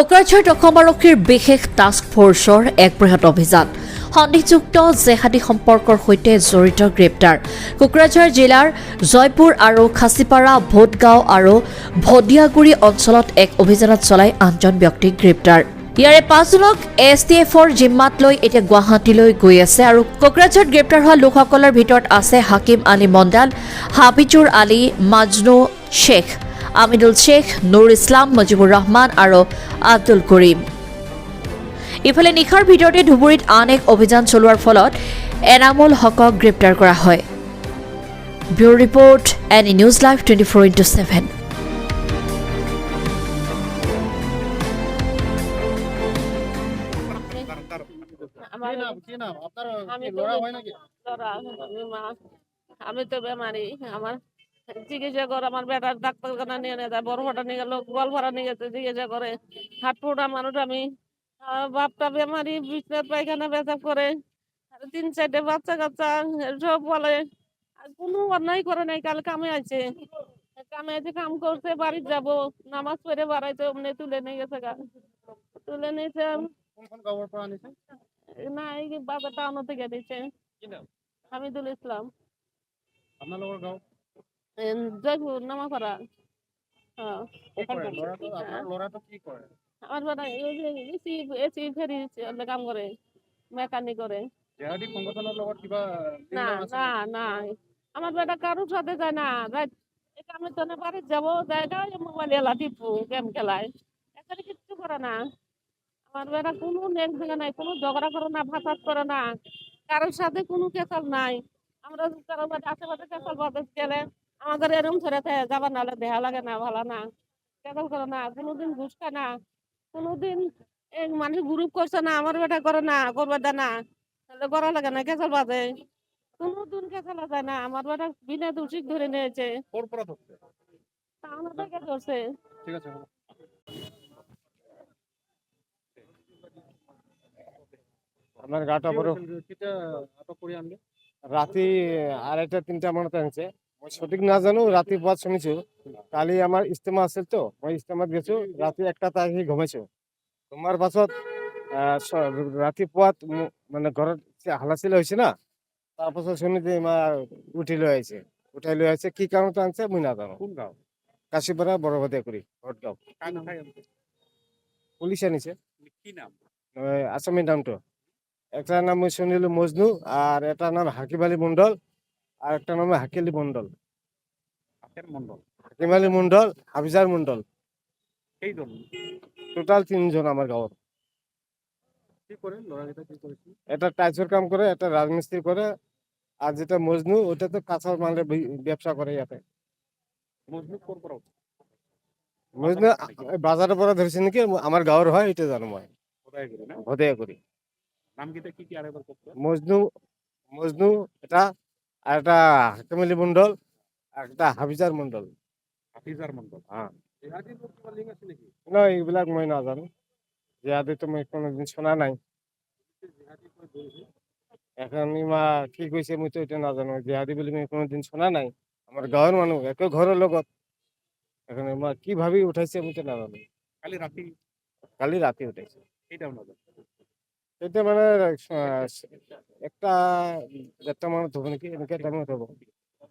কোকৰাঝাৰ অসম আৰক্ষীৰ বিশেষ টাস্ক ফ'ৰ্চৰ এক বৃহৎ অভিযান সন্দেহযুক্ত জেহাদী সম্পৰ্কৰ সৈতে জড়িত গ্ৰেপ্তাৰ কোকৰাঝাৰ জিলাৰ জয়পুৰ আৰু খাচিপাৰা ভোটগাঁও আৰু ভদিয়াগুৰি অঞ্চলত এক অভিযানত চলাই 8জন ব্যক্তিক গ্ৰেপ্তাৰ ইয়াৰে 5জনক STFৰ জিম্মাত লৈ এতিয়া গুৱাহাটীলৈ গৈ আছে আৰু কোকৰাঝাৰত গ্ৰেপ্তাৰ হোৱা লোকসকলৰ ভিতৰত আছে হাকিম আলী মণ্ডল হাবিজুৰ আলী মাজনু শ্বেখ আমিনুল শ্বেখ নুৰ ইছলাম মুজিবুৰ ৰহমান আৰু আব্দুল কৰিম ইফালে নিশাৰ ভিতৰতে ধুবুৰীত আন এক অভিযান চলোৱাৰ ফলত এনামুল হকক গ্ৰেপ্তাৰ কৰা হয় bureau report any news live 24/7 আমি তো বেমারি আমার চিকিৎসা করে আমার বেটার ডাক্তারখানা নিয়ে যায় বড়ভাড়া নিয়ে গেল গোয়ালপাড়া নিয়ে গেছে চিকিৎসা করে হাট ফোটা মানুষ আমি বাপটা বেমারি বিছনাথ পায়খানা পেশাব করে আর 3-4টে বাচ্চা কাচ্চা সব বলে আর কোনো অন্যায় করে নাই কাল কামে আছে কাম করছে বাড়ি যাব নামাজ পড়ে বাড়াইতে অমনি তুলে নিয়ে গেছে তুলে নিয়েছে না এই বাজার টাউন থেকে দিচ্ছে হামিদুল ইসলাম জয়পুর নামাপাড়া আমার বেটা এসি ফেরি কাম করে মেকানিক করে না না না আমার বেটা কারোর সাথে যায় না কামের জন্য বাড়ির যাবো জায়গা মোবাইল এলা টিপু গেম খেলায় এখানে কিচ্ছু করে না আমার বেটা কোনো নেক দিকে নাই কোনো ঝগড়া করে না ফাঁসাদ করে না কারোর সাথে কোনো কেসাল নাই আমরা কারোর বাড়ি আশেপাশে কেসাল বাদে গেলে আমাদের এরম ছেড়ে যাবার নাহলে দেহা লাগে না ভালো না কেসাল করে না কোনোদিন ঘুষ খায় না কোনোদিন মানুষ গ্রুপ করছে না আমার বেটা করে না করবে দেয় না তাহলে করা লাগে না কেসাল বাদে কোনোদিন কেসালা যায় না আমার বেটা বিনা দোষিক ধরে নিয়েছে টাউনে থেকে ধরছে ঠিক আছে আমার গাটা বড় রাতি 2:30-3টা মানত আনছে মই সঠিক না জানো রাতি পথ শুনিছো কালি আমার ইস্তেমা আছিল তো মই ইস্তেমাত গেছো রাতি 1টাত আহি ঘুমাইছো ঘুমার পাছত রাতি পথ মানে ঘৰত হালাচিল হৈছে না তাৰপাছত শুনি যে মা উঠাই লৈ আহিছে কি কাৰণত আনছে মই নাজানো কোন গাঁও কাশীপাৰা বড়ভদিয়াগুৰি ভটগাঁও পুলিশ আনিছে কি নাম আসামি নামটো একটা নাম মই শুনিলো মজনু আর একটা নাম হাকিম আলী মন্ডল আর একটা নাম হাকিম আলী মন্ডল হাফিজার মন্ডল টোটাল 3জন আমার গাঁৱৰ এটা টাইলসের কাম করে একটা রাজমিস্ত্রি করে আর যেটা মজনু ওটা তো কাঁচা মালের ব্যবসা করে ইয়াতে মজনু বাজারের পরে ধরেছে নাকি আমার গাঁৱৰ হয় এটা জানো মই ভদিয়াগুৰি মজনু এটা আর একটা হাকিম আলী মন্ডল আর একটা হাফিজার মন্ডল হ্যাঁ না এইবিলাক মই নাজানো জিহাদি তো মই কোনোদিন শোনা নাই এখন ইমা কি কৈছে মই তো এটা নাজানো জিহাদি বুলি মই কোনোদিন শোনা নাই আমার গাঁৱৰ মানুহ একে ঘৰৰ লগত এখন ইমা কি ভাবি উঠাইছে মই তো নাজানো কালি রাতি উঠাইছে এটা মানে 1টা 1:30 মানত হ'ব নেকি এনেকে টাইমত হ'ব